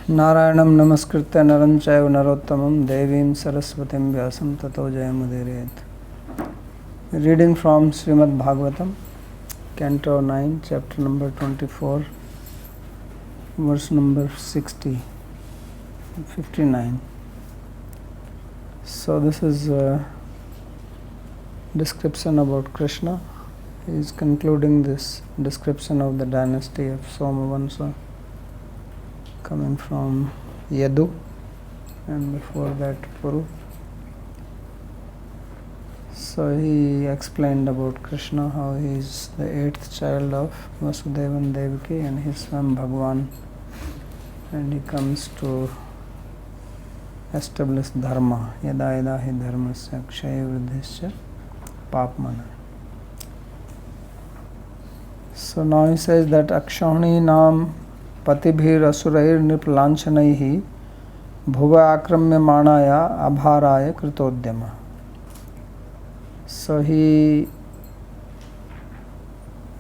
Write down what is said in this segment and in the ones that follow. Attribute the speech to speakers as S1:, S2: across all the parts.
S1: नारायणं नमस्कृत्य नरं चैव नरोत्तमं देवीं सरस्वतीं व्यासं ततो जयमुदीरयेत्. Reading from Srimad Bhagavatam, Canto 9, Chapter number 24, verse number 59. So this is a description about Krishna. He is concluding this description of the dynasty of Somavansa, coming from Yadu and before that Puru. So he explained about Krishna, how he is the 8th child of Vasudeva and Devaki and he is Swam Bhagavan, and he comes to establish dharma. Yada yada hi dharmasya akshaya vridhisya papmana. So now he says that akshani nam patibhir asurair niplanchanaih bhuva akramya manaya abharaya kritodyama. So he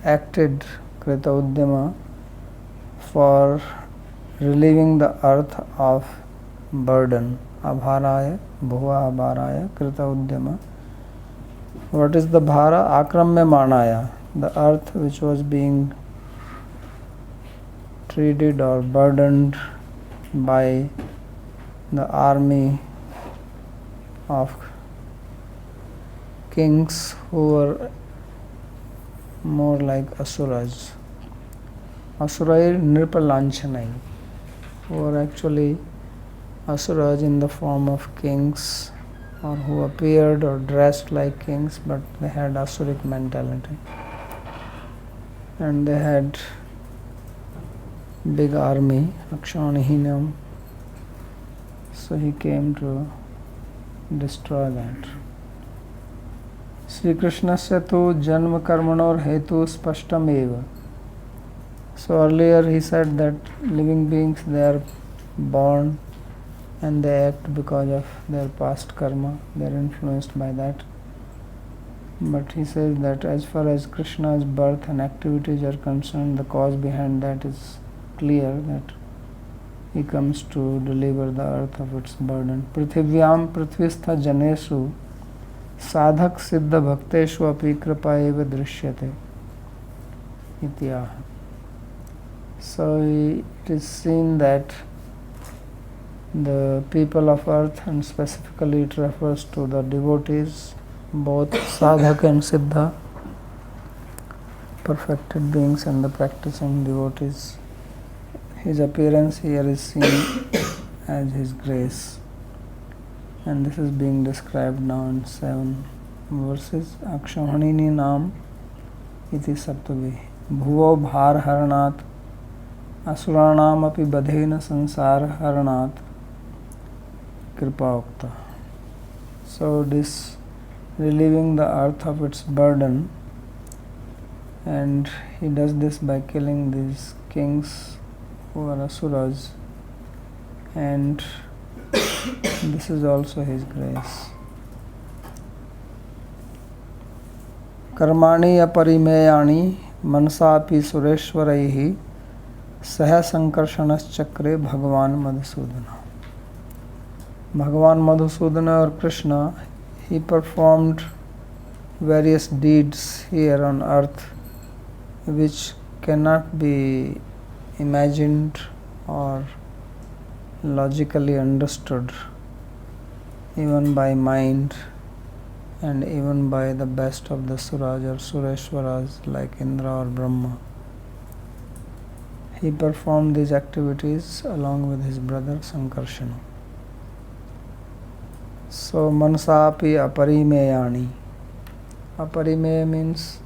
S1: acted Kritodyama for relieving the earth of burden. Abharaya, Bhuva Abharaya, Kritodyama. What is the Bhara? Akramya Manaya, the earth which was being treated or burdened by the army of kings who were more like asuras. Asurair nirpalanchanai, who were actually asuras in the form of kings, or who appeared or dressed like kings, but they had asuric mentality. And they had big army, Akshanihinam. So he came to destroy that. Sri Krishnasya tu janma karmanor hetu spashtam eva. So earlier he said that living beings, they are born and they act because of their past karma, they are influenced by that. But he says that as far as Krishna's birth and activities are concerned, the cause behind that is clear, that he comes to deliver the earth of its burden. Prithvivyam prithvistha janesu साधक सिद्ध भक्तेषु अपि कृपा एव दृश्यते इत्याह. So it is seen that the people of earth, and specifically it refers to the devotees, both sadhak and siddha, perfected beings and the practicing devotees, his appearance here is seen as his grace. And this is being described now in 7 verses. Akshahanini nam iti saptavi bhuvo bhar haranat asuranam api badhena sansar haranat kripa ukta. So this relieving the earth of its burden, and he does this by killing these kings who are asuras, and this is also his grace. Karmani aparimeyani mansapi sureshwaraihi saha sankarshanas chakre Bhagavan Madhusudana. Bhagavan Madhusudana or Krishna, he performed various deeds here on earth which cannot be imagined or logically understood even by mind and even by the best of the suras or sureshwaras like Indra or Brahma. He performed these activities along with his brother Sankarshana. So mansapi aparimeyani. Aparimeya means,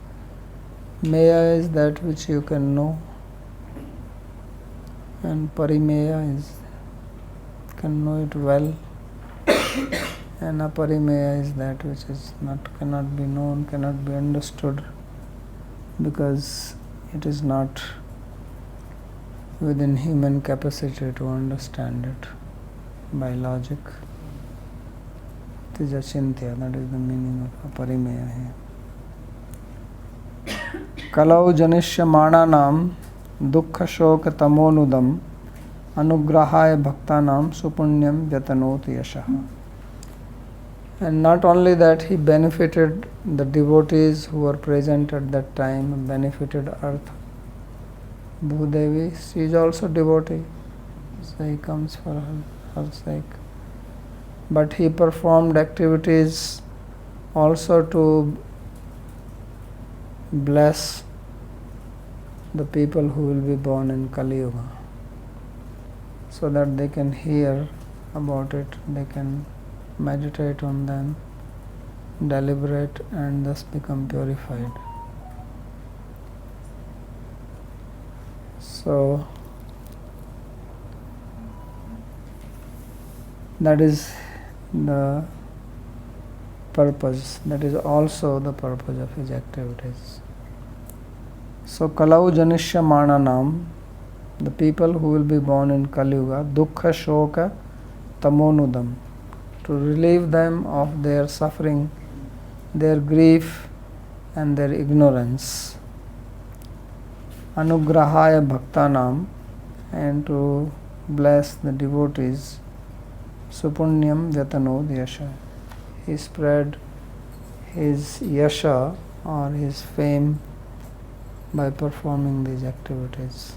S1: meya is that which you can know, and parimeya is can know it well, and aparimeya is that which is cannot be known, cannot be understood, because it is not within human capacity to understand it by logic. It is achintya, that is the meaning of aparimeya here. Kalau janishya mana nam dukkha shoka tamonudam Anugrahaya bhaktanam supunyam vyatanoti yashaha. And not only that, he benefited the devotees who were present at that time, benefited earth. Bhudevi, she is also devotee, so he comes for her sake. But he performed activities also to bless the people who will be born in Kali Yuga, so that they can hear about it, they can meditate on them, deliberate, and thus become purified. So that is the purpose, that is also the purpose of his activities. So Kalau Janishyamananam, the people who will be born in Kali Yuga, Dukkha Shoka Tamonudam, to relieve them of their suffering, their grief and their ignorance. Anugrahaya Bhaktanam, and to bless the devotees. Supunyam Vyatanod Yasha, he spread his yasha or his fame by performing these activities.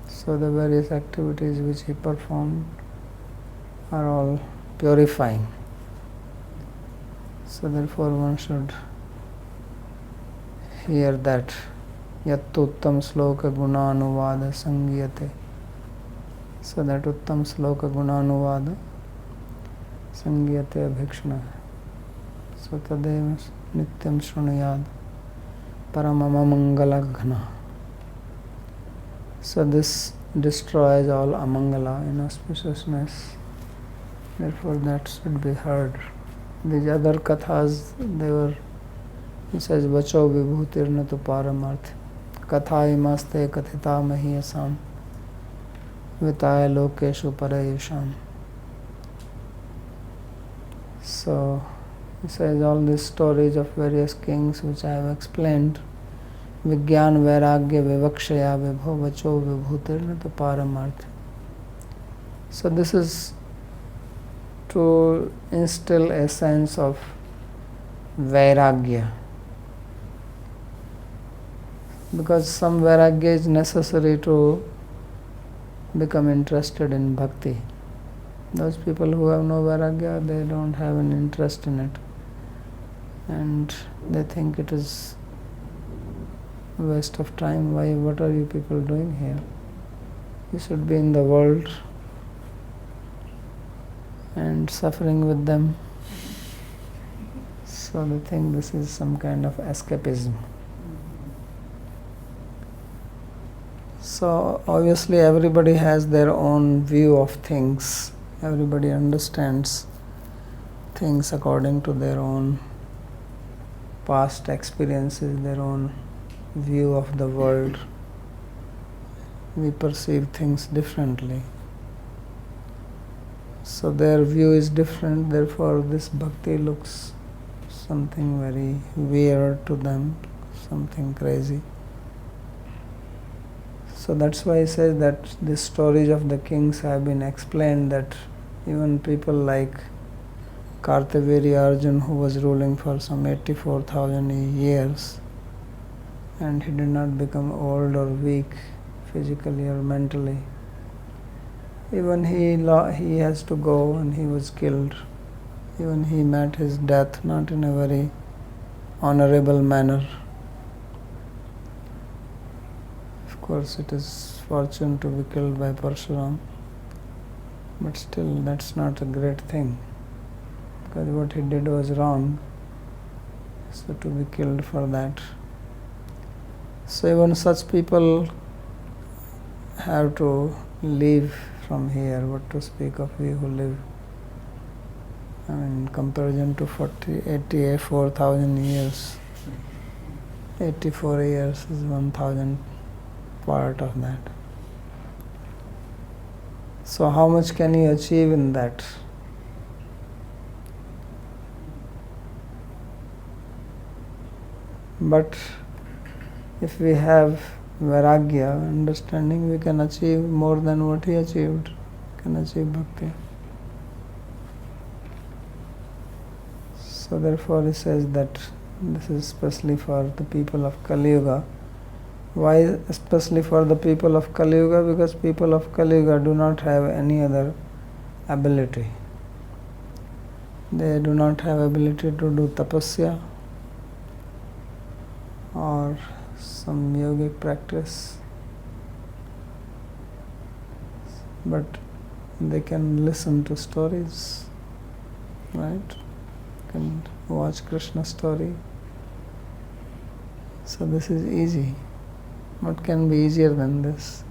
S1: So the various activities which he performed are all purifying. So therefore one should hear that Yattu Uttam Sloka Gunanuvada Sangyate. So that Uttam Sloka Gunanuvada Sangyate Abhikshana. So Tadeva Nityam Shrunuyad Paramama Mangala Ghana. So this destroys all amangala, inauspiciousness. Therefore that should be heard. These other kathas, they were, he says, Vacho vibhutirna tu paramarth. Katha imaste kathita mahiyasam. Vitaya lokeshu parayusham. So he says all these stories of various kings which I have explained. Vigyan vairagya vivakshaya vibho vacho vibhutirna tu paramarth. So this is to instill a sense of vairagya, because some vairagya is necessary to become interested in bhakti. Those people who have no vairagya, they don't have an interest in it, and they think it is a waste of time. Why? What are you people doing here? You should be in the world and suffering with them. So they think this is some kind of escapism. So obviously everybody has their own view of things. Everybody understands things according to their own past experiences, their own view of the world. We perceive things differently. So their view is different, therefore this bhakti looks something very weird to them, something crazy. So that's why he says that the stories of the kings have been explained, that even people like Kartavirya Arjun, who was ruling for some 84,000 years, and he did not become old or weak physically or mentally. Even he has to go, and he was killed. Even he met his death not in a very honorable manner. Of course, it is fortune to be killed by Parshuram, but still that's not a great thing, because what he did was wrong, so to be killed for that. So even such people have to leave from here. What to speak of we who live, I mean, in comparison to 84,000 years, 84 years is 1,000 part of that. So how much can you achieve in that? But if we have vairagya, understanding, we can achieve more than what he achieved. We can achieve bhakti. So therefore he says that this is especially for the people of Kali Yuga. Why especially for the people of Kali Yuga? Because people of Kali Yuga do not have any other ability. They do not have ability to do tapasya or some yogic practice, but they can listen to stories, right? Can watch Krishna story. So this is easy. What can be easier than this?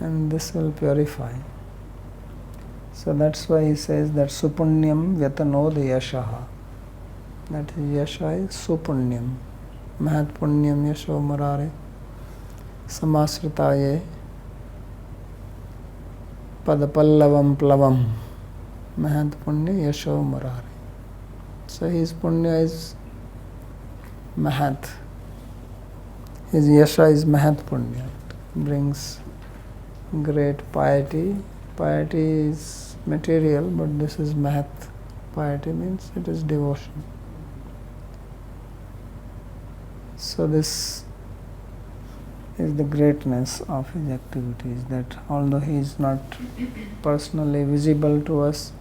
S1: And this will purify. So that's why he says that supunyam vyatanod yashaha. That is, yasha is supunyam. Mahat punyam yasho murare. Samasritaye padapallavam plavam. Mahat punya yasho murare. So his punya is mahat. His yasha is mahat punya. It brings great piety. Piety is material, but this is mahat. Piety means it is devotion. So this is the greatness of his activities, that although he is not personally visible to us,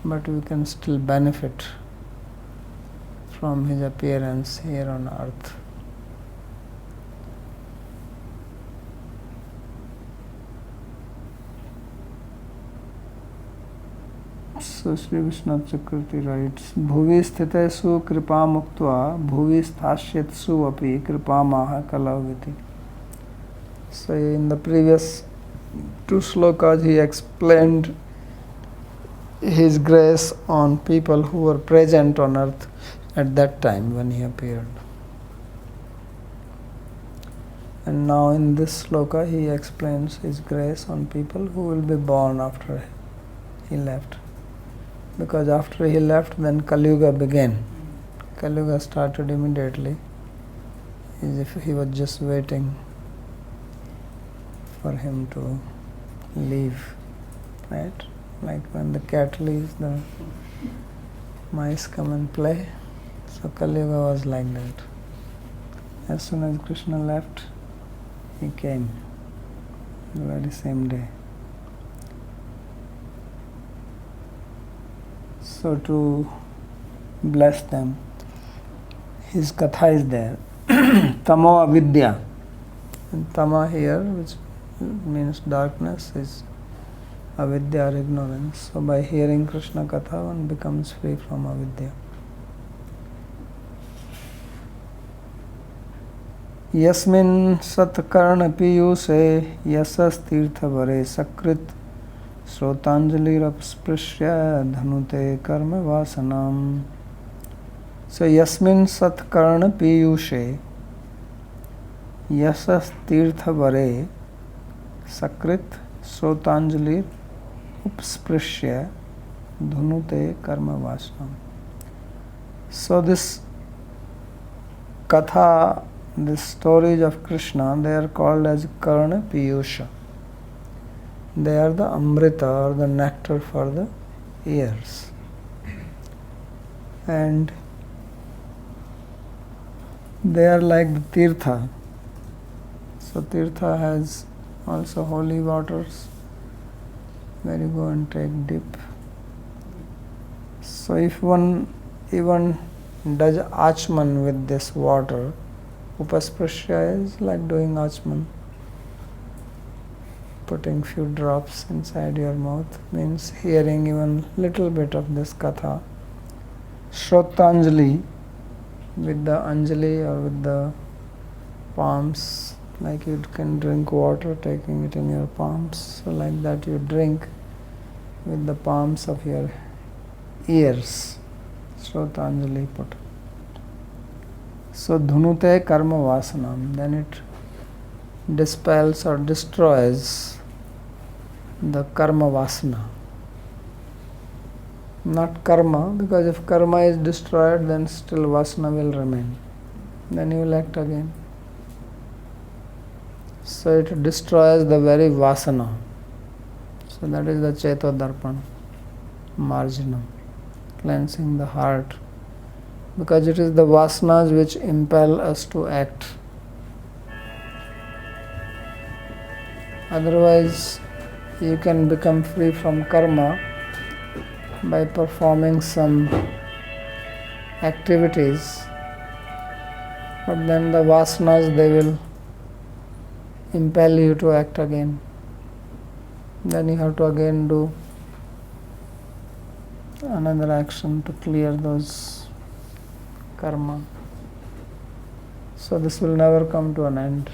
S1: but we can still benefit from his appearance here on earth. So Sri Vishnu Chakravarti writes, Bhuvi sthitesu kripa muktva bhuvi sthashyatsu api kripa maha kalaviti. So in the previous two slokas he explained his grace on people who were present on earth at that time when he appeared. And now in this sloka he explains his grace on people who will be born after he left. Because after he left, then Kali Yuga began. Kali Yuga started immediately, as if he was just waiting for him to leave, right? Like when the cat leaves, the mice come and play. So Kali Yuga was like that. As soon as Krishna left, he came the very same day. So to bless them, his katha is there. Tamo avidya. And tama here, which means darkness, is avidya or ignorance. So by hearing Krishna katha, one becomes free from avidya. Yasmin satkarna piyuse yasas tirtha vare sakrit Srotanjalirapsprishya dhanute karma vasanam. So yasmin satkarna piyushe yasas tirtha vare sakrit srotanjalir upsprishya dhanute karma vasanam. So this katha, this stories of Krishna, they are called as Karna Piyusha. They are the amrita or the nectar for the ears. And they are like the tirtha. So tirtha has also holy waters where you go and take dip. So if one even does achman with this water, upasprishya is like doing achman. Putting few drops inside your mouth means hearing even little bit of this katha. Shrotanjali, with the anjali or with the palms, like you can drink water taking it in your palms. So like that you drink with the palms of your ears. Shrotanjali put. So dhunute karma vasanam, then it dispels or destroys the karma vasana. Not karma, because if karma is destroyed, then still vasana will remain. Then you will act again. So it destroys the very vasana. So that is the Chetodarpana, marjanam, cleansing the heart, because it is the vasanas which impel us to act. Otherwise, you can become free from karma by performing some activities, but then the vasanas, they will impel you to act again. Then you have to again do another action to clear those karma. So this will never come to an end,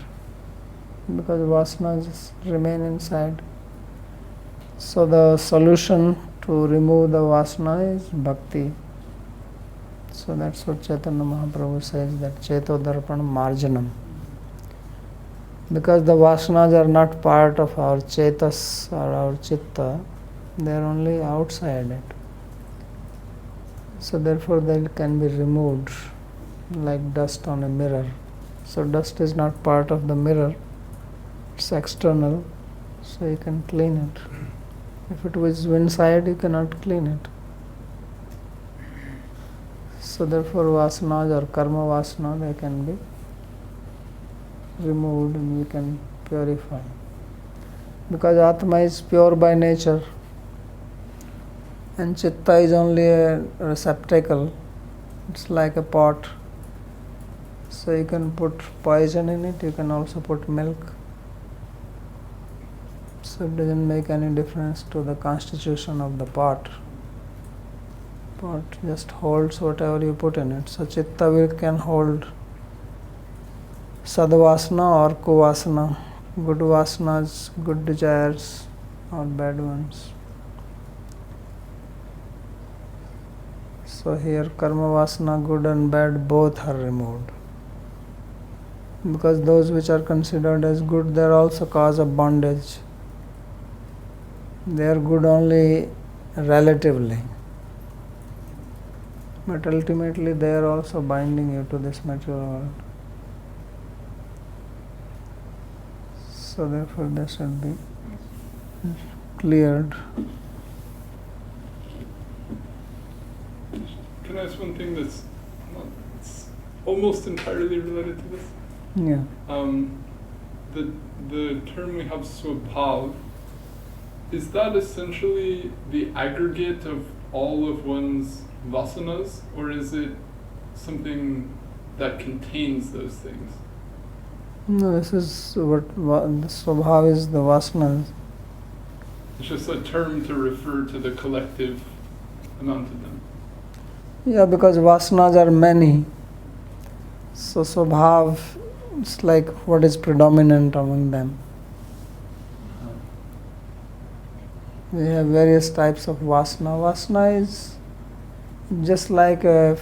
S1: because vasanas remain inside. So the solution to remove the vasana is bhakti. So that's what Chaitanya Mahaprabhu says, that Chetodarpana marjanam. Because the vasanas are not part of our chetas or our chitta, they are only outside it. So therefore they can be removed like dust on a mirror. So dust is not part of the mirror, it's external, so you can clean it. If it was inside, you cannot clean it. So therefore vasanas or karma vasana, they can be removed and you can purify. Because Atma is pure by nature and Chitta is only a receptacle, it's like a pot. So you can put poison in it, you can also put milk. So it doesn't make any difference to the constitution of the pot. Pot just holds whatever you put in it. So Chitta can hold sadvasana or kuvasana, good vasanas, good desires, or bad ones. So here karma vasana, good and bad, both are removed. Because those which are considered as good, they are also cause of bondage. They are good only relatively, but ultimately they are also binding you to this material world. So therefore they should be cleared.
S2: Can I ask one thing it's almost entirely related to this?
S1: Yeah.
S2: The term we have swabhav, is that essentially the aggregate of all of one's vasanas, or is it something that contains those things?
S1: No, this is what the swabhav is, the vasanas.
S2: It's just a term to refer to the collective amount of them.
S1: Yeah, because vasanas are many. So swabhav is like what is predominant among them. We have various types of vasana. Vasana is just like a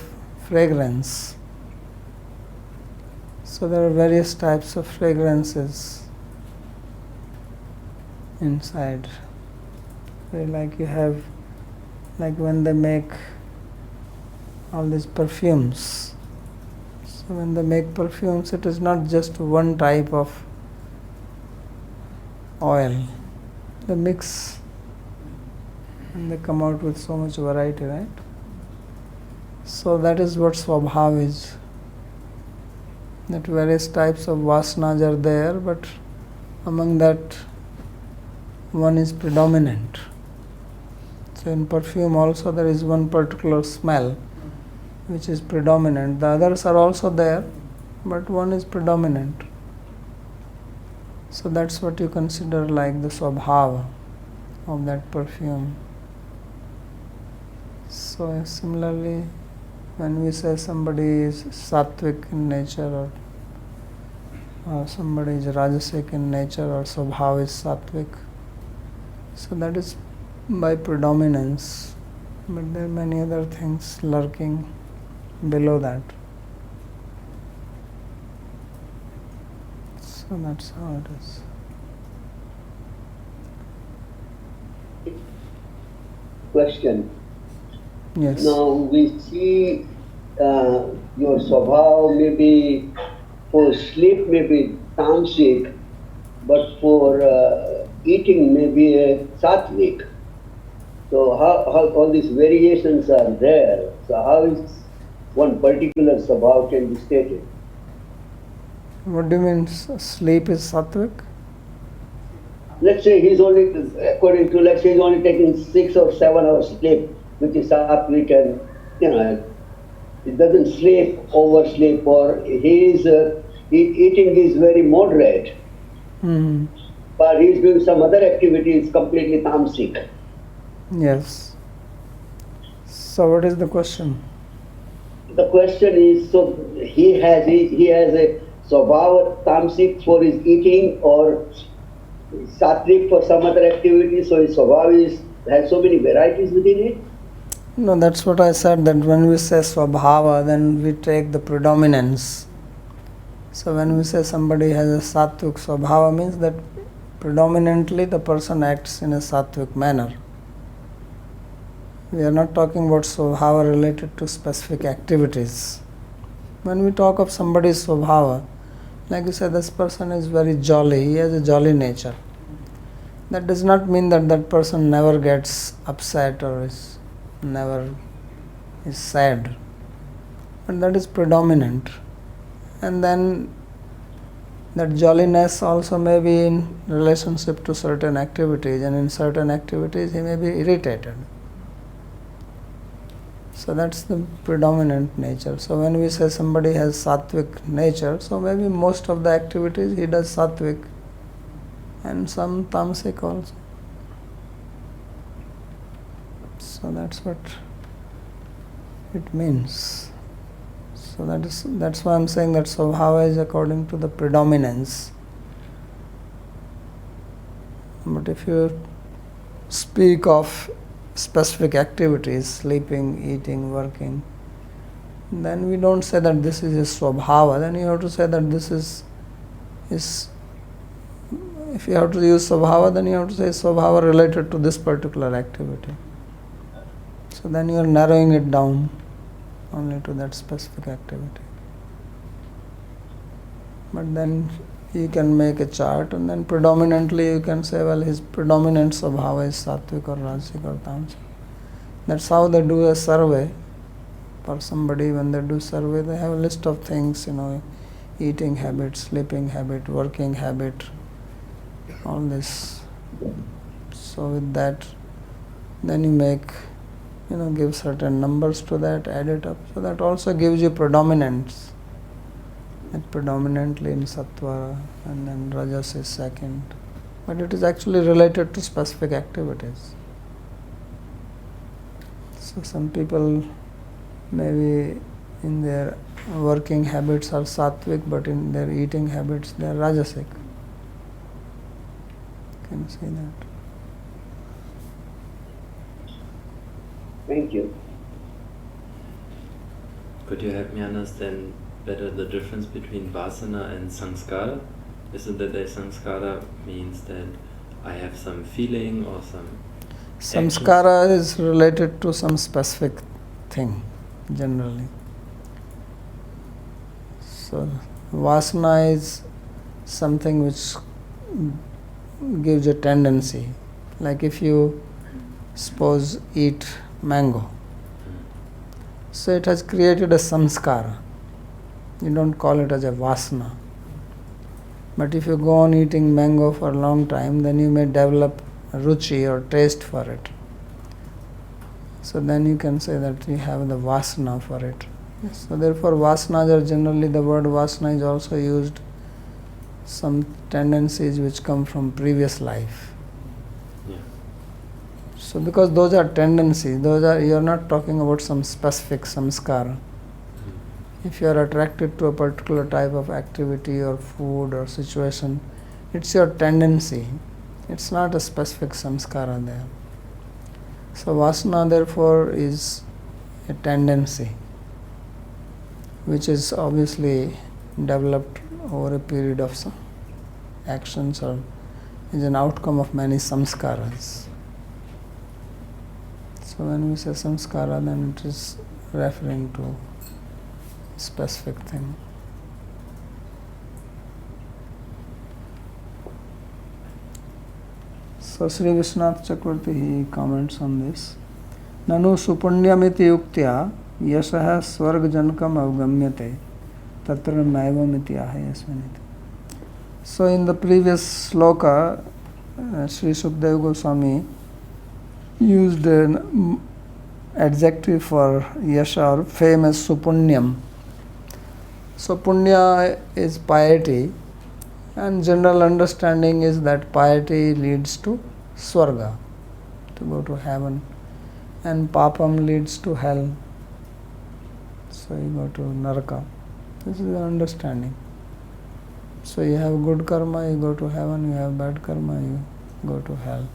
S1: fragrance. So there are various types of fragrances inside. Like you have, like when they make all these perfumes. So when they make perfumes, it is not just one type of oil. They mix and they come out with so much variety, right? So that is what swabhav is. That various types of vasanas are there, but among that one is predominant. So in perfume also there is one particular smell which is predominant. The others are also there, but one is predominant. So that's what you consider like the swabhava of that perfume. So similarly, when we say somebody is sattvic in nature or somebody is rajasic in nature or swabhava is sattvic, so that is by predominance, but there are many other things lurking below that. So that's how it is.
S3: Question.
S1: Yes.
S3: Now we see your swabhav maybe for sleep maybe tamasic, but for eating maybe a sattvic. So how all these variations are there. So how is one particular sabhav can be stated?
S1: What do you mean sleep is sattvic?
S3: Let's say he's only, according to, let's say he's only taking 6 or 7 hours sleep, which is sattvic, and it doesn't sleep, oversleep, or eating is very moderate,
S1: Hmm.
S3: but he's doing some other activities completely tamasic.
S1: Yes. So what is the question?
S3: The question is, so he has a swabhava tamasic for his eating or sattvic for some other activity, so his swabhava has so many varieties within it.
S1: No, that's what I said, that when we say swabhava, then we take the predominance. So when we say somebody has a sattvic swabhava, means that predominantly the person acts in a sattvic manner. We are not talking about swabhava related to specific activities. When we talk of somebody's swabhava, like you said, this person is very jolly, he has a jolly nature. That does not mean that that person never gets upset or is never is sad, but that is predominant. And then that jolliness also may be in relationship to certain activities, and in certain activities he may be irritated. So that's the predominant nature. So when we say somebody has sattvic nature, so maybe most of the activities he does sattvic and some tamasic also. So that's what it means. So that's why I'm saying that swabhava is according to the predominance. But if you speak of specific activities, sleeping, eating, working, then we don't say that this is a swabhava. Then you have to say that this is if you have to use swabhava, then you have to say swabhava related to this particular activity. So then you are narrowing it down only to that specific activity. But then you can make a chart, and then predominantly you can say, well, his predominant swabhava is sattvic or rajasic or tamasic. That's how they do a survey for somebody. When they do survey, they have a list of things, eating habit, sleeping habit, working habit, all this. So with that, then you make, give certain numbers to that, add it up. So that also gives you predominance. Like predominantly in sattva, and then rajas is second. But it is actually related to specific activities. So some people maybe in their working habits are sattvic, but in their eating habits they are rajasic. Can you see that?
S3: Thank you.
S4: Could you help me understand better the difference between vasana and samskara? Isn't that a samskara means that I have some feeling or some
S1: Samskara is related to some specific thing, generally. So vasana is something which gives a tendency. Like if you suppose eat mango, so it has created a samskara. You don't call it as a vasana. But if you go on eating mango for a long time, then you may develop ruchi or taste for it. So then you can say that you have the vasana for it. So therefore vasanas are generally, the word vasana is also used some tendencies which come from previous life.
S4: Yeah.
S1: So because those are tendencies, you are not talking about some specific samskara. If you are attracted to a particular type of activity or food or situation, it's your tendency. It's not a specific samskara there. So vasana therefore is a tendency which is obviously developed over a period of some actions, or is an outcome of many samskaras. So when we say samskara, then it is referring to specific thing. So Sri Vishwanath Chakravarti, he comments on this. Nanu supunyamiti yuktya yasah swargajanakam avgamyate tatra naivamiti ahayasvaniti. So in the previous sloka, Sri Sukadeva Goswami used an adjective for yasha or fame as supunyam. So punya is piety, and general understanding is that piety leads to swarga, to go to heaven, and papam leads to hell, so you go to naraka. This is the understanding. So you have good karma, you go to heaven, you have bad karma, you go to hell.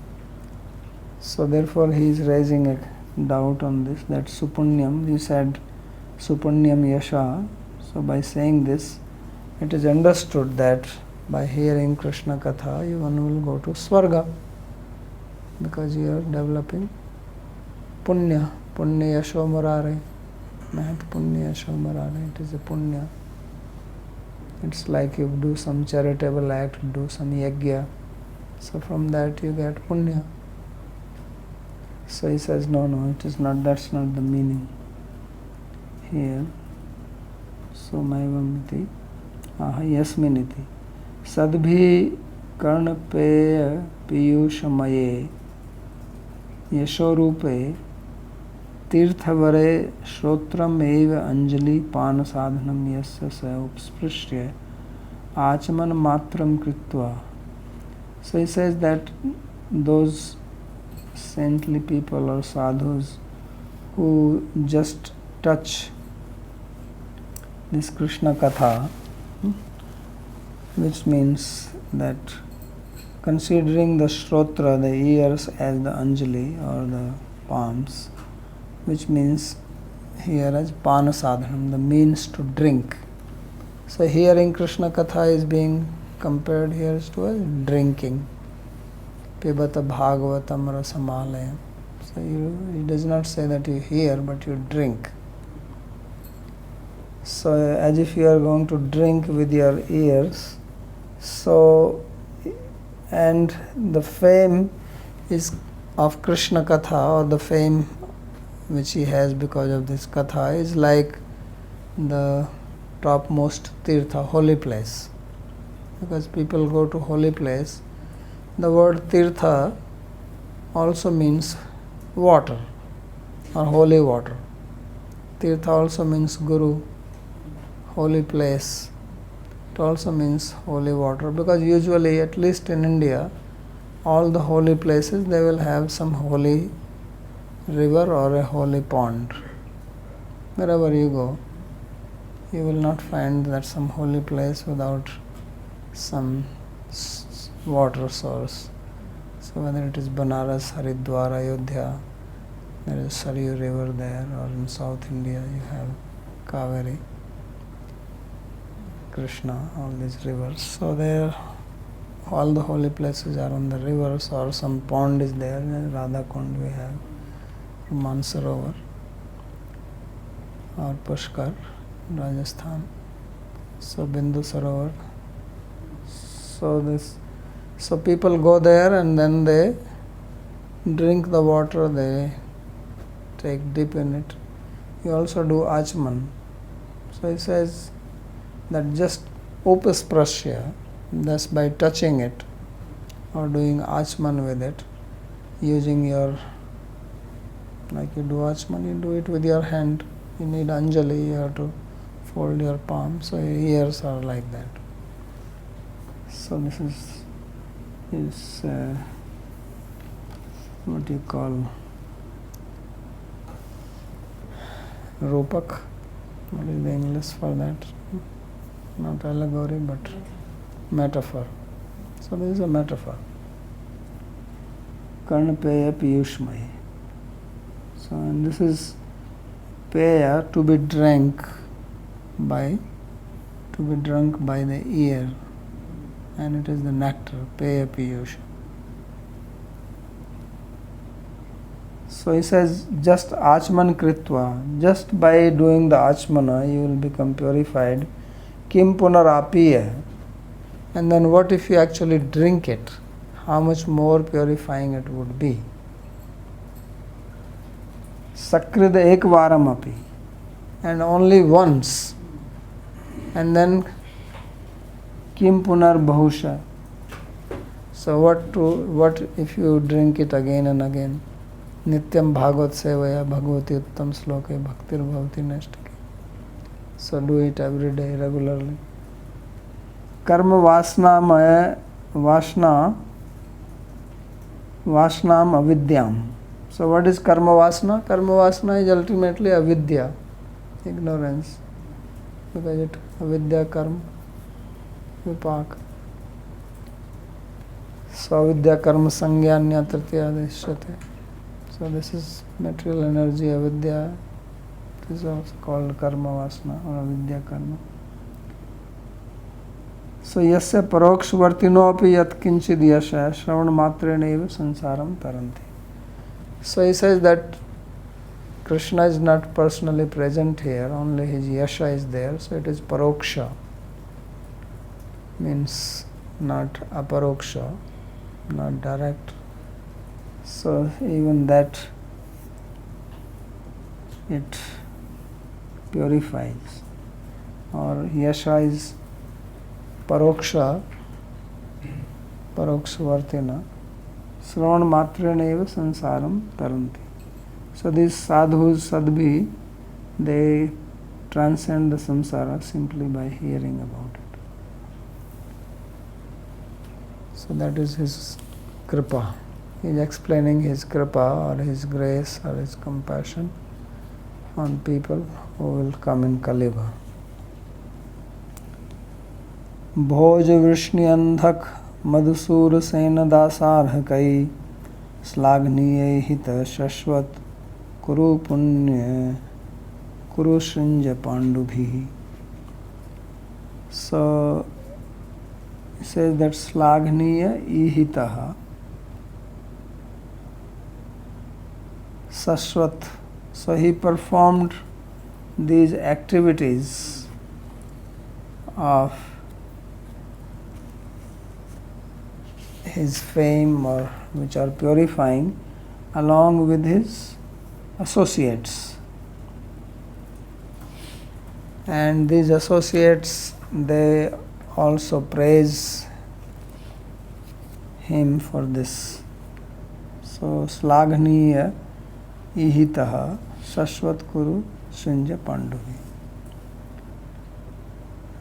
S1: So therefore he is raising a doubt on this, that supunyam, he said supunyam yasha. So by saying this, it is understood that by hearing Krishna Katha, one will go to Swarga, because you are developing punya, punya yasho marare, mahat punya yasho marare, it is a punya. It's like you do some charitable act, do some yajna, so from that you get punya. So he says, no, it is not, that's not the meaning here. So maivamiti ahayasminiti sadbhi karnapeya piyushamaye yashorupe tirthavare shrotram eva anjali pana sadhanam yasya sa upsprishya achaman matram kritva. So he says that those saintly people or sadhus who just touch this Krishna Katha, which means that considering the shrotra, the ears, as the anjali or the palms, which means here as pana sadhanam, the means to drink. So hearing Krishna Katha is being compared here to as drinking. Pibata bhagavatam rasamalayam. So he does not say that you hear, but you drink. So as if you are going to drink with your ears. So, and the fame is of Krishna Katha, or the fame which he has because of this Katha, is like the topmost tirtha, holy place. Because people go to holy place. The word tirtha also means water or holy water. Tirtha also means guru, holy place. It also means holy water, because usually, at least in India, all the holy places, they will have some holy river or a holy pond. Wherever you go, you will not find that some holy place without some water source. So whether it is Banaras, Haridwar, Ayodhya, there is Saryu river there, or in South India you have Kaveri, Krishna, all these rivers. So there, all the holy places are on the rivers, or some pond is there. In Radha Kund we have Mansarovar or Pushkar, Rajasthan. So Bindu Sarovar. So people go there and then they drink the water, they take dip in it. You also do Achman. So he says that just upasprashya, thus by touching it or doing Achman with it, using your, like you do Achman, you do it with your hand. You need Anjali, you have to fold your palm. So your ears are like that. So this is what you call Rupak. What is the English for that? Not allegory, but metaphor. So this is a metaphor. Karnapeya piyushmai. So, and this is peya, to be drunk by the ear, and it is the nectar, peya piyush. So he says, just achman kritva, just by doing the achmana, you will become purified. Kim punarapiya. And then what if you actually drink it? how much more purifying it would be. Sakrid ekvaram api, and only once, and then kim punar bahusha. So what if you drink it again and again? Nityam bhagavad sevaya bhagavati uttam sloke bhaktir bhavati nashtake. So do it every day regularly. Karma vasnam avidyam. So what is karma vasna? Karma vasna is ultimately avidya, ignorance, because it avidya karma vipak. So avidya karma sangyanya tritiya deshyate. So this is material energy, avidya. It is also called karma vasna or avidya karma. So yasya parokshvartino api yat kinchid yasha shravan matrena eva sansaram taranti. So he says that Krishna is not personally present here, only his yasha is there, so it is paroksha, means not aparoksha, not direct. So even that it purifies. Or yasha is paroksha, parokshvartina. Sravan matrena eva sansaram taranti. So these sadhus, sadbhi, they transcend the samsara simply by hearing about it. So that is his kripa. He is explaining his kripa or his grace or his compassion on people who will come in Kaliva. Bhoj Vrishni Andhak Madhusur Sena Dasarha Kai Slaghniye Hita Shashvat Kuru Punya Kuru Shrinja Pandubhi. So he says that Slaghniya ihitaha Sashvat. So he performed these activities of his fame or which are purifying along with his associates. And these associates, they also praise him for this. So Slaghniya ihitaha Shashvat Kuru Srinja Panduvi.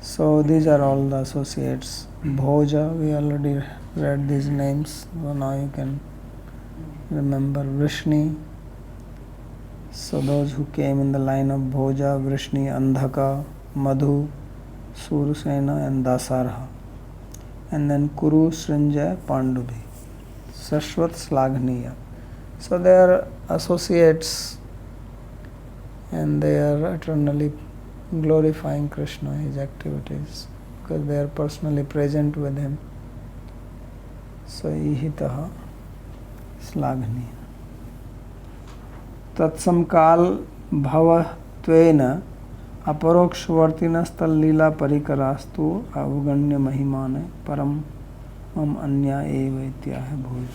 S1: So these are all the associates. Bhoja, we already read these names, so now you can remember. Vrishni, so those who came in the line of Bhoja, Vrishni, Andhaka, Madhu, Surasena and Dasarha. And then Kuru, Srinja, Pandubhi, Sashvat, Slaghniya. So they are associates and they are eternally glorifying Krishna, his activities, because they are personally present with him. So ihitaha Slaghniya. Tatsamkal bhava tvena aparokshvartinas tallila parikarastu avganya mahimane param mam anya eva ityah bhuj.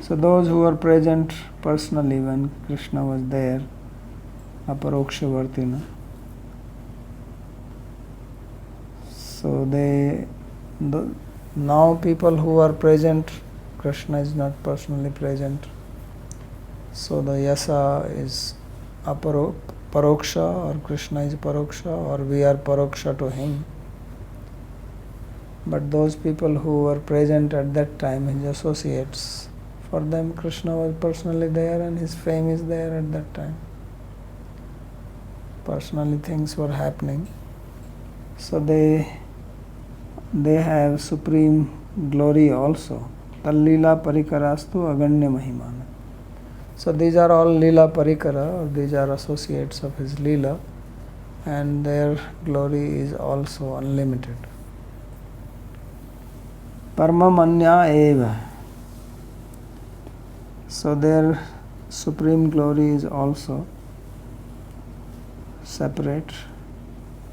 S1: So those who were present personally when Krishna was there, aparokshavartina, so now people who are present, Krishna is not personally present. So the yasa is paroksha, or Krishna is paroksha, or we are paroksha to him. But those people who were present at that time, his associates, for them Krishna was personally there and his fame is there at that time. Personally things were happening. So they have supreme glory also. Tallila parikarastu aganya mahimana. So these are all lila parikara, or these are associates of his lila, and their glory is also unlimited. Paramamanya eva. So their supreme glory is also separate.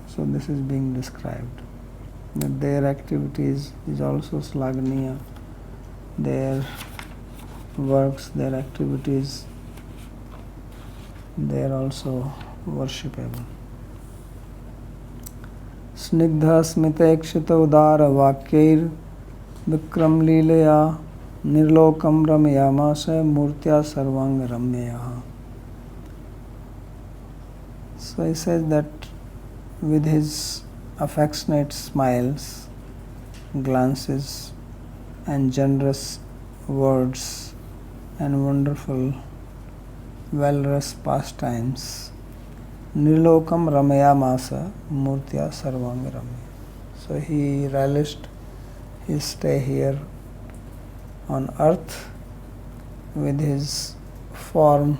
S1: So this is being described. That their activities is also Slaghniya, their works, their activities, they are also worshipable. Snigdha smitekshita udara vakyair vikram leelaya nirlokam ramayamasa murtya sarvang ramyaha. So he says that with his affectionate smiles, glances, and generous words and wonderful valorous pastimes, nirlokam ramayamasa murtya sarvang ramya. So he relished his stay here on earth with his form,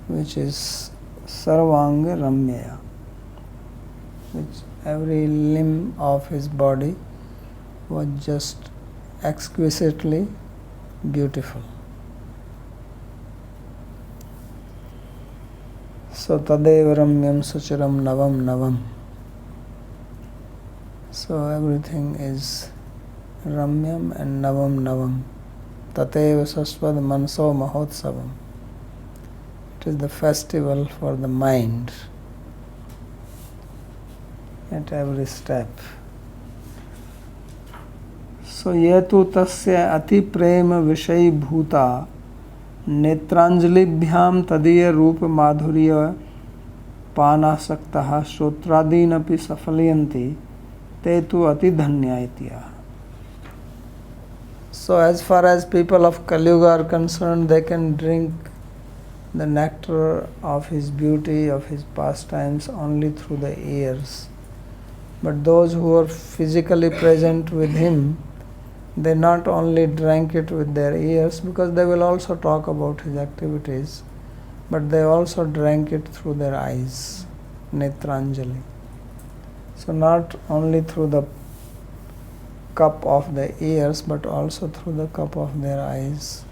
S1: which is sarvanga ramya, which every limb of his body was just exquisitely beautiful. So tadeva ramyam suchiram navam navam. So everything is ramyam and navam navam. Tateva sasvad manso mahotsavam. It is the festival for the mind at every step. So yetu tasya ati prema vishay bhuta नेत्रांजलिभ्याम तदीय रूप माधुर्य पानासक्तः श्रोत्रादीनपि सफलयन्ति ते तु अति धन्या इत्याह. So as far as people of Kali Yuga are concerned, they can drink the nectar of his beauty, of his pastimes only through the ears. But those who are physically present with him, they not only drank it with their ears, because they will also talk about his activities, but they also drank it through their eyes, netranjali. So not only through the cup of the ears, but also through the cup of their eyes.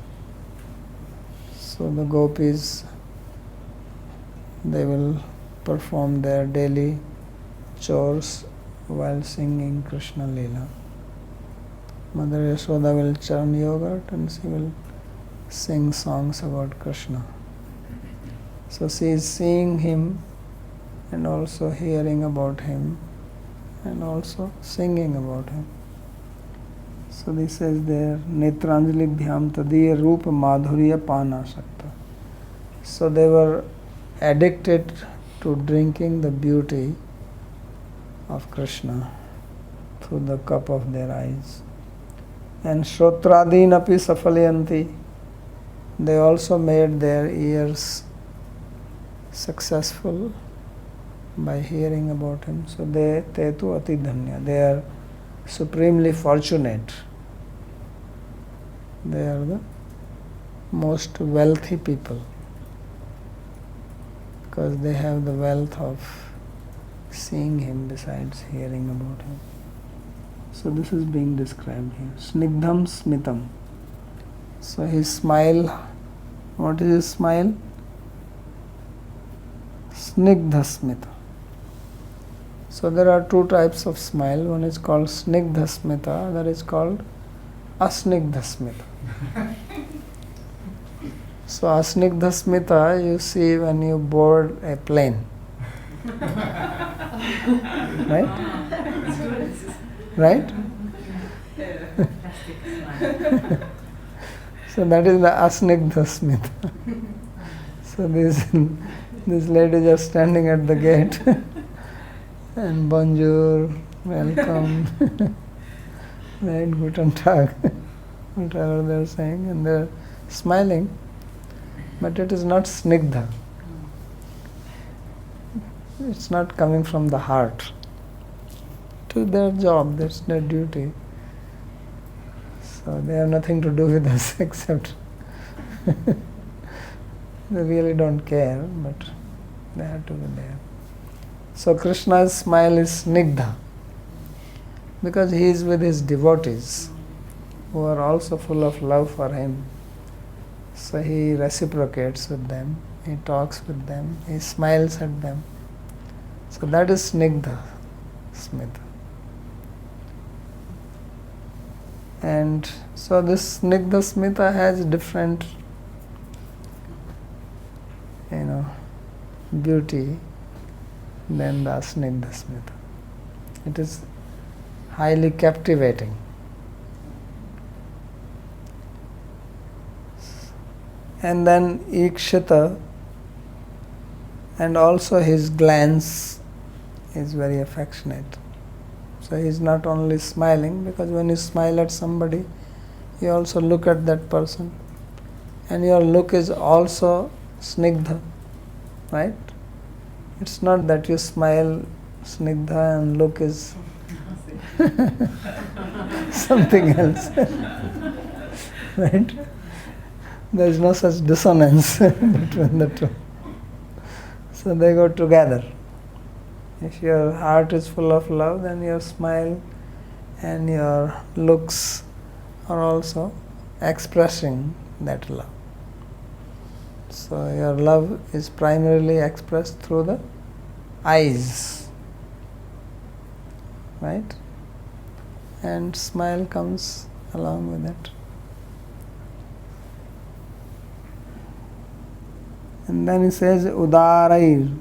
S1: So the gopis, they will perform their daily chores while singing Krishna Leela. Mother Yashoda will churn yogurt and she will sing songs about Krishna. So she is seeing him and also hearing about him and also singing about him. So this is there, Netranjali Bhyam Tadiya Rupa Madhurya Panasakta. So they were addicted to drinking the beauty of Krishna through the cup of their eyes. And Shrotradin api safalyanti, they also made their ears successful by hearing about him. So they tetu ati dhanya, they are supremely fortunate. They are the most wealthy people because they have the wealth of seeing him besides hearing about him. So this is being described here. Snigdham smitam. So his smile, what is his smile? Snigdha smita. So there are two types of smile. One is called snigdha smita, other is called asnigdha smita. So asnigdha smita you see when you board a plane. Right? Right? So that is the asnigdha smita. So these ladies are standing at the gate and bonjour, welcome, right, guten tag, whatever they are saying, and they are smiling, but it is not snigdha. It's not coming from the heart. To their job, that's their duty. So they have nothing to do with us except they really don't care, but they have to be there. So Krishna's smile is snigdha because he is with his devotees who are also full of love for him. So he reciprocates with them, he talks with them, he smiles at them. So that is snigdha smita. And so this Snigdha Smita has different, beauty than the Snigdha Smita. It is highly captivating. And then Ikshita, and also his glance is very affectionate. So he is not only smiling, because when you smile at somebody, you also look at that person, and your look is also snigdha, right? It's not that you smile snigdha and look is something else, right? There is no such dissonance between the two. So they go together. If your heart is full of love, then your smile and your looks are also expressing that love. So your love is primarily expressed through the eyes, right? And smile comes along with it. And then he says udarair,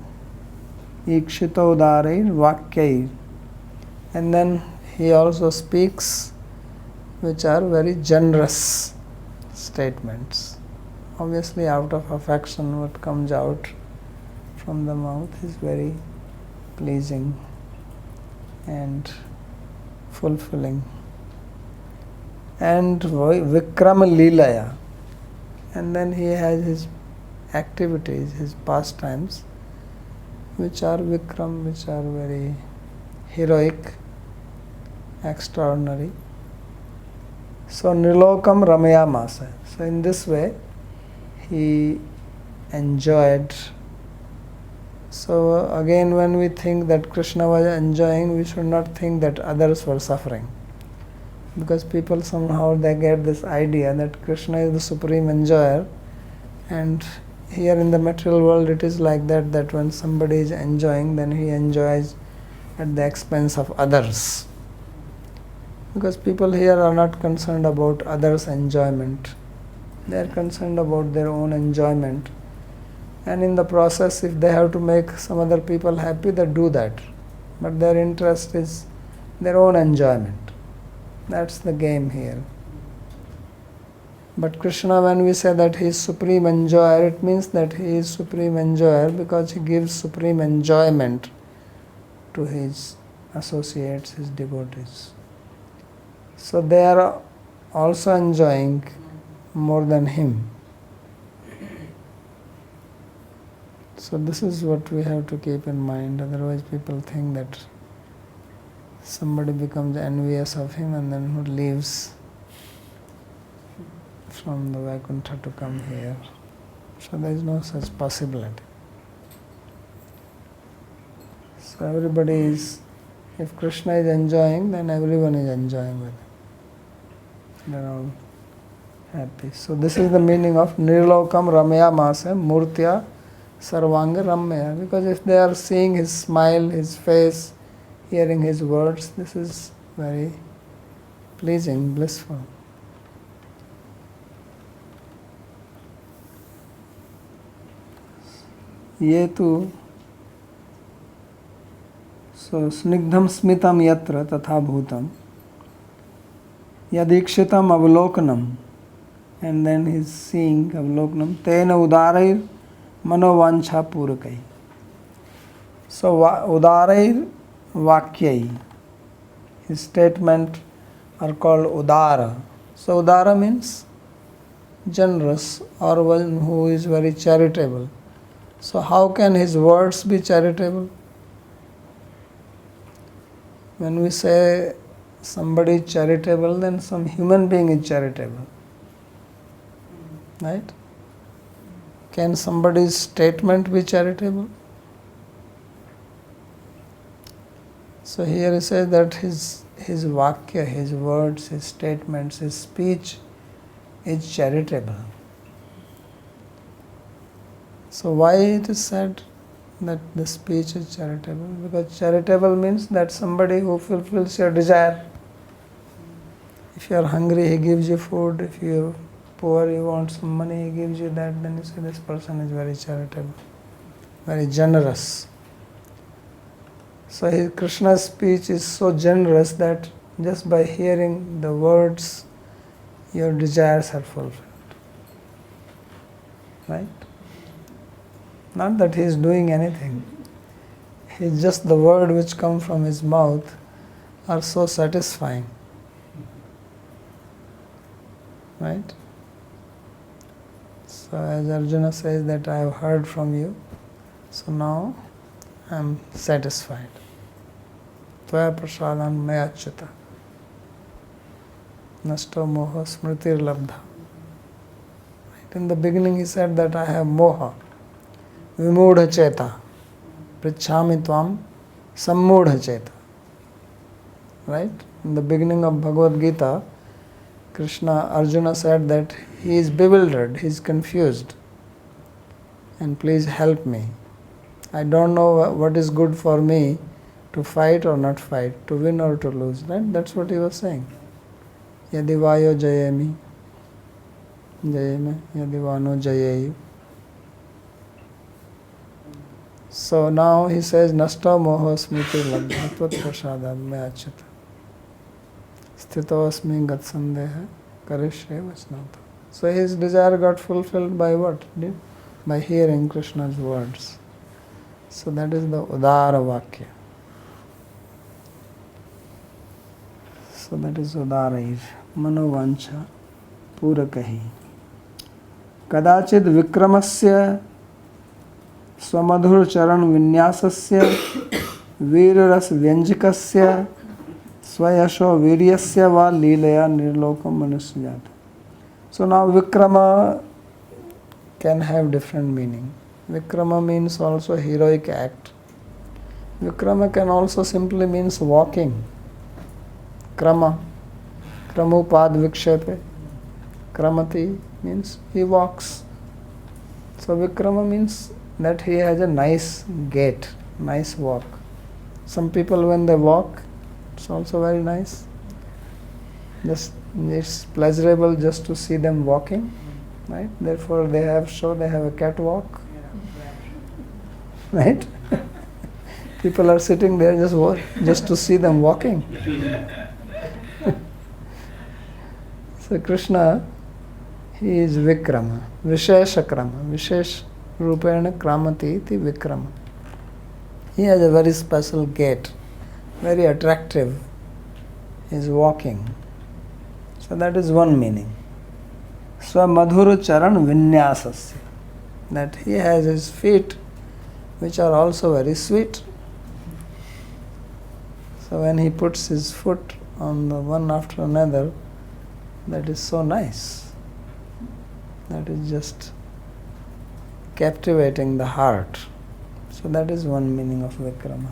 S1: ikshita udarair vakyair. And then he also speaks which are very generous statements. Obviously, out of affection, what comes out from the mouth is very pleasing and fulfilling. And Vikram Leelaya. And then he has his activities, his pastimes, which are Vikram, which are very heroic, extraordinary. So Nilokam Ramayamasa. So in this way, he enjoyed. So again, when we think that Krishna was enjoying, we should not think that others were suffering. Because people somehow they get this idea that Krishna is the supreme enjoyer, and here in the material world it is like that when somebody is enjoying, then he enjoys at the expense of others. Because people here are not concerned about others' enjoyment. They are concerned about their own enjoyment. And in the process, if they have to make some other people happy, they do that. But their interest is their own enjoyment. That's the game here. But Krishna, when we say that he is supreme enjoyer, it means that he is supreme enjoyer because he gives supreme enjoyment to his associates, his devotees. So they are also enjoying more than him. So this is what we have to keep in mind. Otherwise people think that somebody becomes envious of him and then who leaves from the Vaikuntha to come here. So there is no such possibility. So everybody is, if Krishna is enjoying, then everyone is enjoying with him. They are all happy. So this is the meaning of Nirlokam Ramaya Masa Murtya Sarvanga Ramya. Because if they are seeing his smile, his face, hearing his words, this is very pleasing, blissful. ये तो so snigdham smitam yatra tatha bhutam yadikshitam avlokanam, and then he's seeing avlokanam tena udarair manovancha purakai. So udarair vakyai, his statement are called udara. So udara means generous, or one who is very charitable. So how can his words be charitable? When we say somebody is charitable, then some human being is charitable. Right? Can somebody's statement be charitable? So here he says that his vakya, his words, his statements, his speech is charitable. So why it is said that the speech is charitable? Because charitable means that somebody who fulfills your desire. If you are hungry, he gives you food. If you are poor, you want some money, he gives you that. Then you say this person is very charitable, very generous. So Krishna's speech is so generous that just by hearing the words, your desires are fulfilled. Right? Not that he is doing anything. It's just the word which come from his mouth are so satisfying. Right? So as Arjuna says that I have heard from you, so now I am satisfied. Tvaya prasadam maya achyuta. Nashto moha smritir labdha. Right? In the beginning he said that I have moha, vimudha cheta, prichhami tvam sammudha cheta. Right? In the beginning of Bhagavad Gita, Arjuna said that he is bewildered, he is confused, and please help me. I don't know what is good for me, to fight or not fight, to win or to lose. Right? That's what he was saying. Yadi vayo jayemi, jayeme, yadi vano jayeyu. So now he says, Nashta moho smriti labdha tvat prasadam me achyuta. Sthito asmi gat sandeha karishye vachnata. So his desire got fulfilled by what? By hearing Krishna's words. So that is the Udara Vakya. So that is Udara. Manovancha Purakahi. Kadachid Vikramasya Swamadhur Charan Vinyasasya Viraras Vyanjikasya Swayasho Viryasya Va Leelaya Nirlokam Manusyat. So now Vikrama can have different meaning. Vikrama means also heroic act. Vikrama can also simply means walking. Krama. Kramupad vikshepe. Kramati means he walks. So Vikrama means that he has a nice gait, nice walk. Some people when they walk, it's also very nice. Just it's pleasurable just to see them walking, right? Therefore they have a catwalk, right? People are sitting there just to see them walking. So Krishna, he is Vikrama, Vishesha Krama, Vishesh Rupena Kramati iti Vikrama. He has a very special gait, very attractive. He is walking. So that is one meaning. Swamadhuru Charan Vinyasasya. That he has his feet which are also very sweet. So when he puts his foot on the one after another, that is so nice. That is just captivating the heart. So that is one meaning of Vikrama.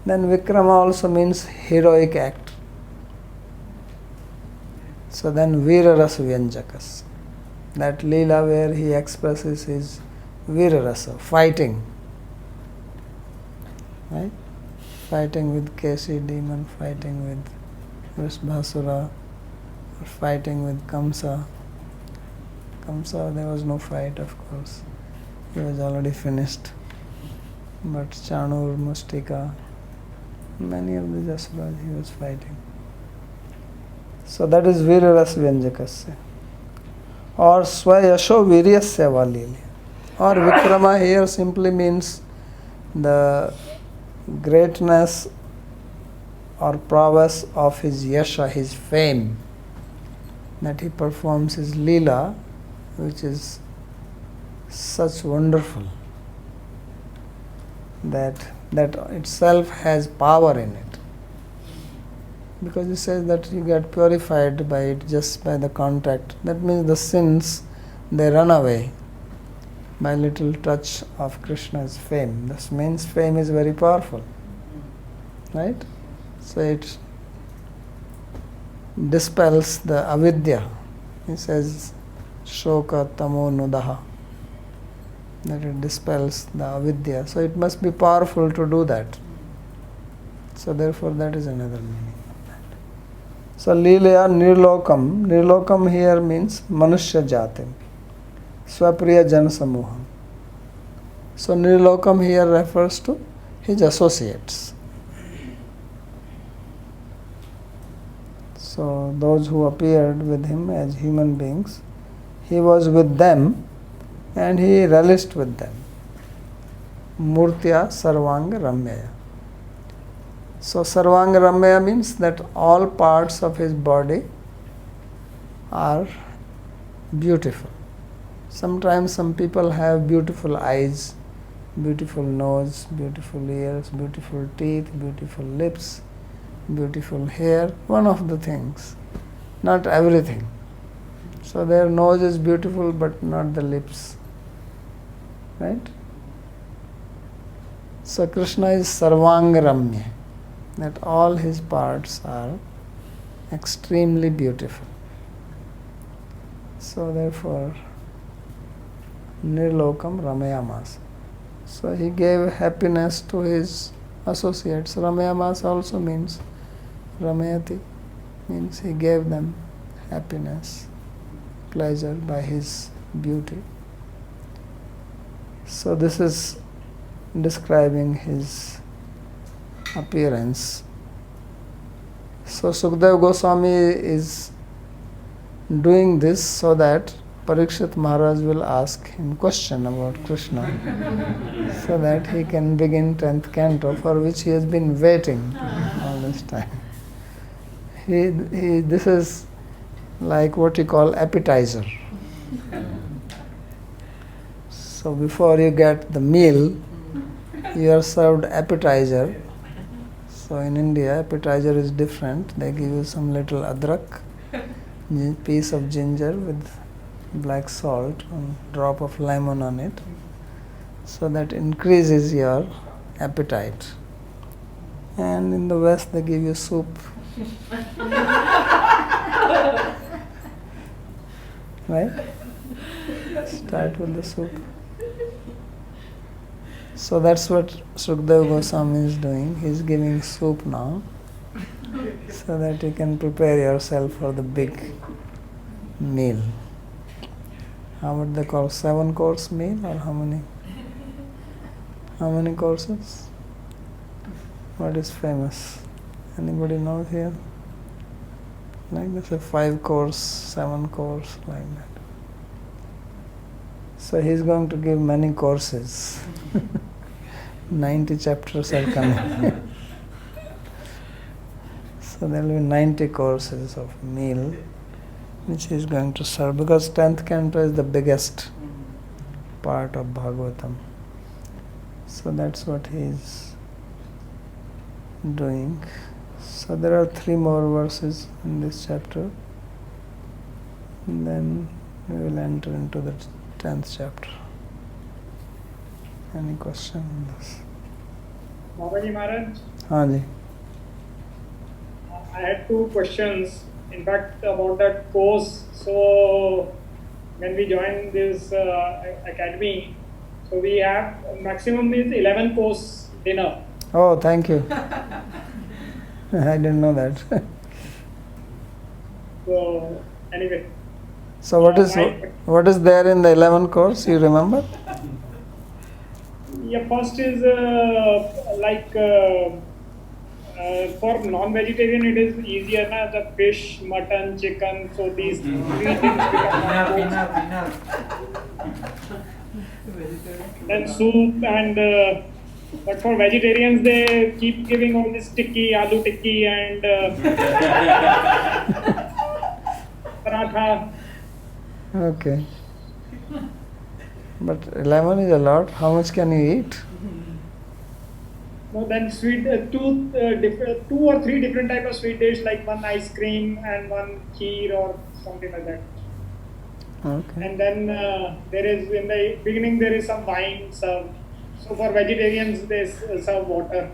S1: Then Vikrama also means heroic act. So then Virarasa Vyanjakas. That Leela where he expresses his Virarasa, fighting. Right? Fighting with Kesi demon, fighting with Vrishbhasura, or fighting with Kamsa. Kamsa, there was no fight, of course. He was already finished. But Chanur, Mustika, many of the Jasuras he was fighting. So that is Viraras Vyanjakasya. Or Swayasho Viryasya Valili. Or Vikrama here simply means the greatness or prowess of his yasha, his fame, that he performs his leela, which is such wonderful, that itself has power in it. Because he says that you get purified by it just by the contact. That means the sins, they run away by little touch of Krishna's fame. This means fame is very powerful. Right? So it dispels the avidya. He says, Shoka tamo nudaha. That it dispels the avidya. So it must be powerful to do that. So therefore that is another meaning of that. So Leela Nirlokam. Nirlokam here means Manushya Jati. Swapriya Jan Samuham. So Nirlokam here refers to his associates. So those who appeared with him as human beings, he was with them and he relished with them. Murtya Sarvanga Ramya. So Sarvanga Ramya means that all parts of his body are beautiful. Sometimes some people have beautiful eyes, beautiful nose, beautiful ears, beautiful teeth, beautiful lips, beautiful hair, one of the things, not everything. So their nose is beautiful but not the lips, right? So Krishna is Sarvanga Ramya, that all his parts are extremely beautiful. So therefore, Nirlokam Ramayamasa. So he gave happiness to his associates. Ramayamasa also means Ramayati, means he gave them happiness, pleasure by his beauty. So this is describing his appearance. So Sukadeva Goswami is doing this so that Parikshit Maharaj will ask him question about Krishna so that he can begin 10th canto, for which he has been waiting all this time. This is like what you call appetizer. So before you get the meal, you are served appetizer. So in India, appetizer is different. They give you some little adrak, piece of ginger with black salt, and drop of lemon on it. So that increases your appetite. And in the West, they give you soup. Right? Start with the soup. So that's what Sukadeva Goswami is doing. He is giving soup now so that you can prepare yourself for the big meal. How would they call 7-course meal, or how many? How many courses? What is famous? Anybody knows here? Like this, a 5-course, 7-course, like that. So he's going to give many courses. 90 chapters are coming. So there will be 90 courses of meal which he is going to serve, because 10th canto is the biggest part of Bhagavatam. So that's what he is doing. So there are 3 more verses in this chapter, and then we will enter into the 10th chapter. Any question on this?
S5: Babaji Maharaj,
S1: Haji.
S5: I had 2 questions, in fact, about that course. So, when we joined this academy, so we have maximum is 11 course dinner.
S1: Oh, thank you. I didn't know that.
S5: So, anyway.
S1: So what is there in the 11 course? You remember?
S5: Yeah, first is for non-vegetarian it is easier, na, the fish, mutton, chicken, so these 3 things become then soup, and but for vegetarians they keep giving all this tikki, aloo tikki and paratha.
S1: Okay. But 11 is a lot. How much can you eat?
S5: No, then sweet, 2 or 3 different type of sweet dish, like one ice cream and one kheer or something like that.
S1: Okay.
S5: And then there is, in the beginning there is some wine served. So for vegetarians they serve water.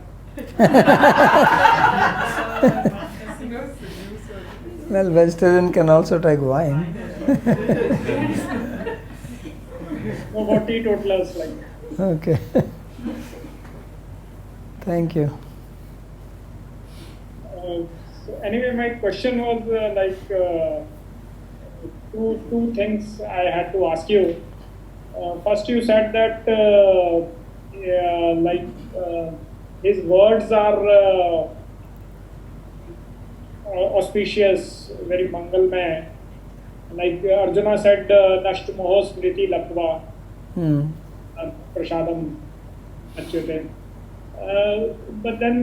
S1: Well, vegetarian can also take wine.
S5: No, for teetotalers like.
S1: Okay. Thank you.
S5: So anyway, my question was two things I had to ask you. First, you said that his words are auspicious, very mangalmay. Like Arjuna said, "Nashtu moho smriti latva
S1: Hmm.
S5: prasadam achyute." But then,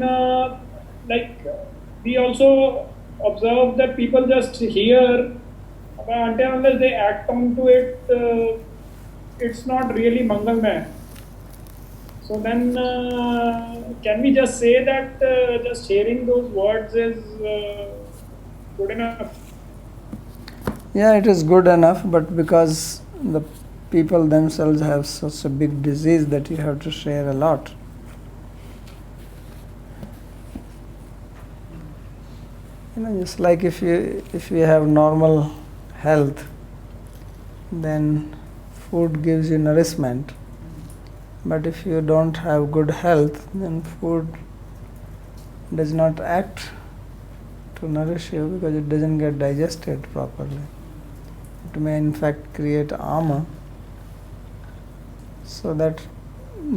S5: we also observe that people just hear, but until unless they act onto it, it's not really mangalmay. So then, can we just say that just hearing those words is good enough?
S1: Yeah, it is good enough, but because the people themselves have such a big disease that you have to share a lot. Just like if you have normal health, then food gives you nourishment. But if you don't have good health, then food does not act to nourish you because it doesn't get digested properly. It may in fact create ama. So that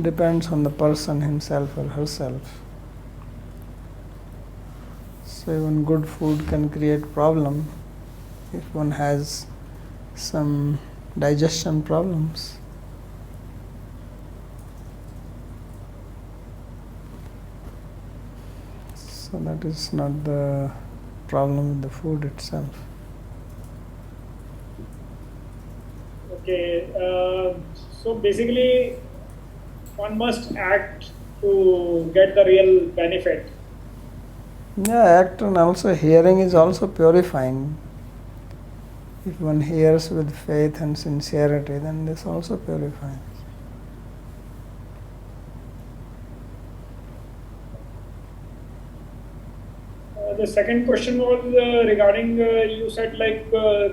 S1: depends on the person himself or herself. So even good food can create problem if one has some digestion problems. So that is not the problem with the food itself.
S5: Okay, so basically, one must act to get the real benefit.
S1: Yeah, act and also hearing is also purifying. If one hears with faith and sincerity, then this also purifies.
S5: The second question was regarding you said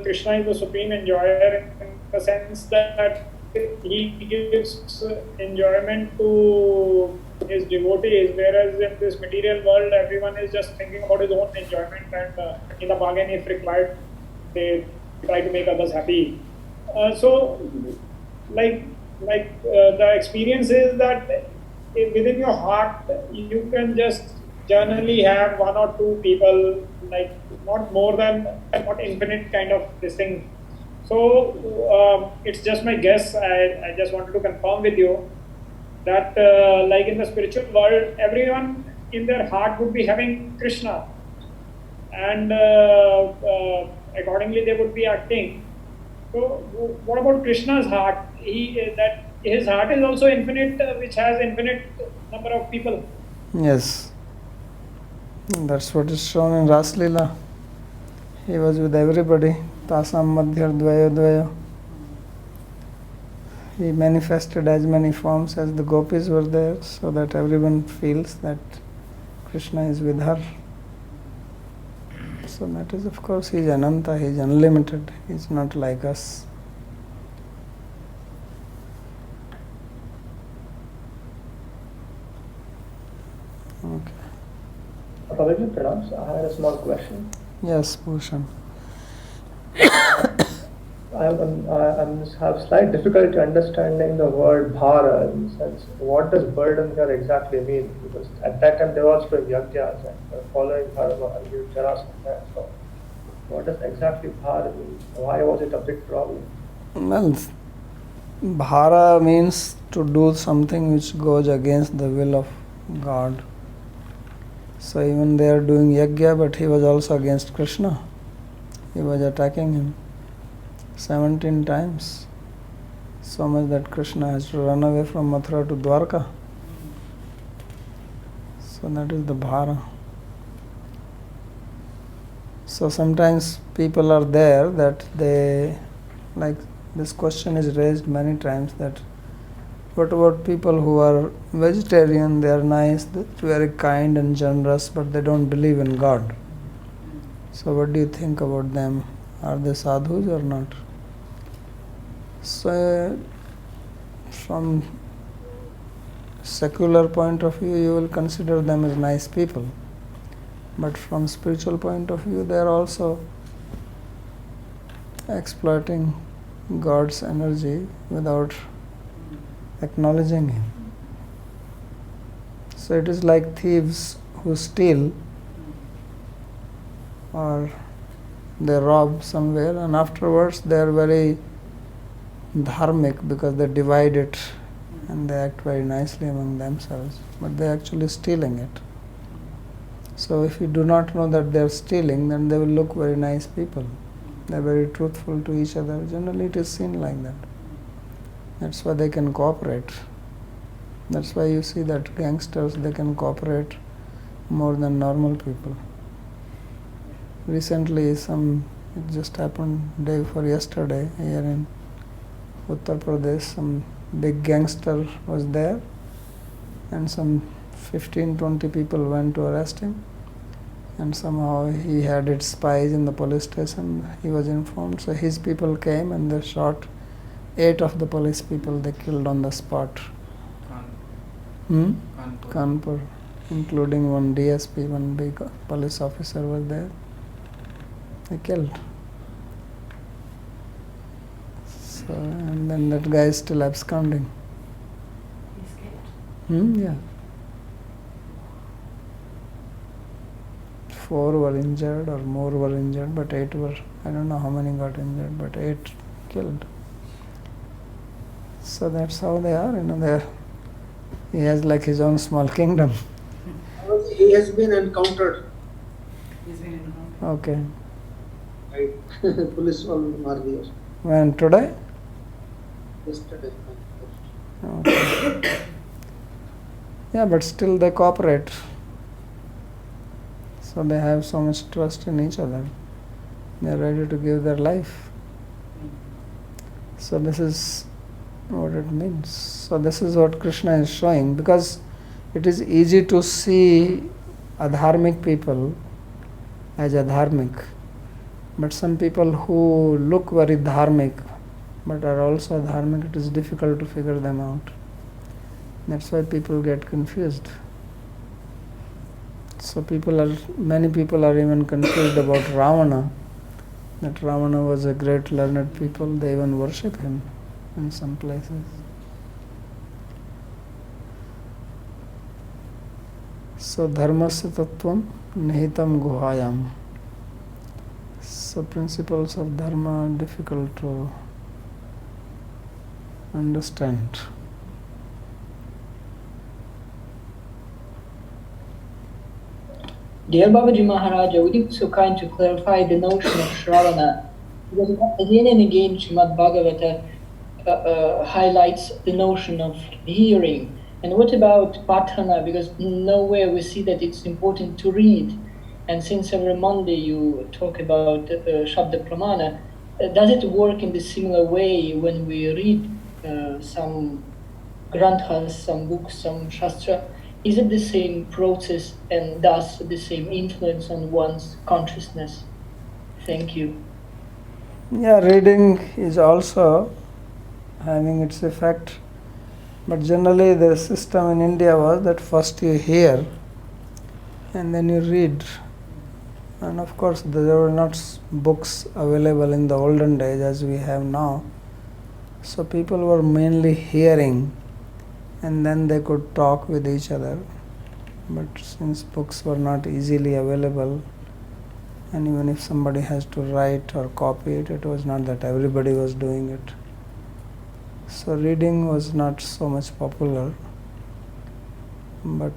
S5: Krishna is the supreme enjoyer in the sense that he gives enjoyment to his devotees, whereas in this material world everyone is just thinking about his own enjoyment, and in the bargain, if required, they try to make others happy. The experience is that within your heart you can just generally have one or two people, like not more than, not infinite kind of this thing. So it's just my guess. I just wanted to confirm with you that like in the spiritual world, everyone in their heart would be having Krishna, and accordingly they would be acting. So what about Krishna's heart? That his heart is also infinite, which has infinite number of people.
S1: Yes. That's what is shown in Ras Leela. He was with everybody. Tasam madhyar dvayo dvayo. He manifested as many forms as the gopis were there, so that everyone feels that Krishna is with her. So that is, of course, he is Ananta, he is unlimited, he is not like us. Okay.
S6: Apology, Pranam. I had a small question.
S1: Yes, Bhushan.
S6: I have slight difficulty understanding the word bhara in the sense, what does burden here exactly mean? Because at that time they were also doing yajnas and following Dharma and giving Jarasandha. So what does exactly bhara mean? Why was it a big problem?
S1: Well, bhara means to do something which goes against the will of God. So even they are doing yajna, but he was also against Krishna. He was attacking him 17 times. So much that Krishna has to run away from Mathura to Dwarka. So that is the bhara. So sometimes people are there that they, like this question is raised many times, that what about people who are vegetarian, they are nice, they're very kind and generous, but they don't believe in God. So what do you think about them? Are they sadhus or not? So from secular point of view, you will consider them as nice people. But from spiritual point of view, they are also exploiting God's energy without acknowledging Him. So it is like thieves who steal or they rob somewhere, and afterwards they are very dharmic because they divide it and they act very nicely among themselves, but they are actually stealing it. So if you do not know that they are stealing, then they will look very nice people. They are very truthful to each other. Generally it is seen like that. That's why they can cooperate. That's why you see that gangsters, they can cooperate more than normal people. Recently it just happened day before yesterday here in Uttar Pradesh, some big gangster was there and some 15-20 people went to arrest him, and somehow he had its spies in the police station. He was informed, so his people came and they shot 8 of the police people. They killed on the spot. Kanpur, including one DSP, one big police officer was there. They killed. So, and then that guy is still absconding.
S7: He escaped?
S1: Yeah. 4 were injured or more were injured, but 8 were, I don't know how many got injured, but 8 killed. So that's how they are, he has like his own small kingdom.
S8: He has been encountered.
S7: He's been in
S1: Okay.
S8: Right. Police all are there.
S1: When today?
S8: Yesterday.
S1: Okay. Yeah, but still they cooperate. So they have so much trust in each other. They are ready to give their life. So this is what it means. So this is what Krishna is showing, because it is easy to see adharmic people as adharmic. But some people who look very dharmic but are also adharmic, it is difficult to figure them out. That's why people get confused. So many people are even confused about Ravana, that Ravana was a great learned people. They even worship him in some places. So dharmasya tattvam nihitam guhayam. So principles of dharma are difficult to understand.
S9: Dear Babaji Maharaj, would you be so kind to clarify the notion of Shravana? Because again and again Srimad Bhagavata highlights the notion of hearing. And what about Pathana? Because nowhere we see that it's important to read. And since every Monday you talk about Shabda Pramana, does it work in the similar way when we read some granthas, some books, some shastra? Is it the same process and thus the same influence on one's consciousness? Thank you.
S1: Yeah, reading is also having its effect. But generally the system in India was that first you hear and then you read. And of course there were not books available in the olden days as we have now. So people were mainly hearing and then they could talk with each other. But since books were not easily available, and even if somebody has to write or copy it, it was not that everybody was doing it. So reading was not so much popular, but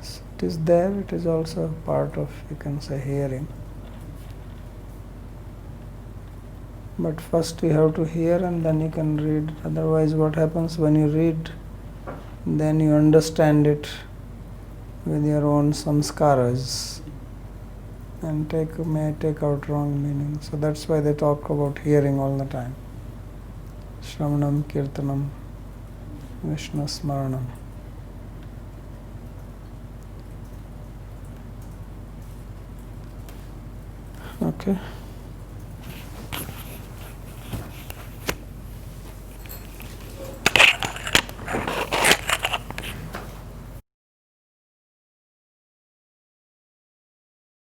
S1: it is there, it is also part of, you can say, hearing. But first you have to hear and then you can read. Otherwise what happens when you read, then you understand it with your own samskaras and may take out wrong meaning. So that's why they talk about hearing all the time. Shravanam, Kirtanam, Vishnu Smaranam. Okay.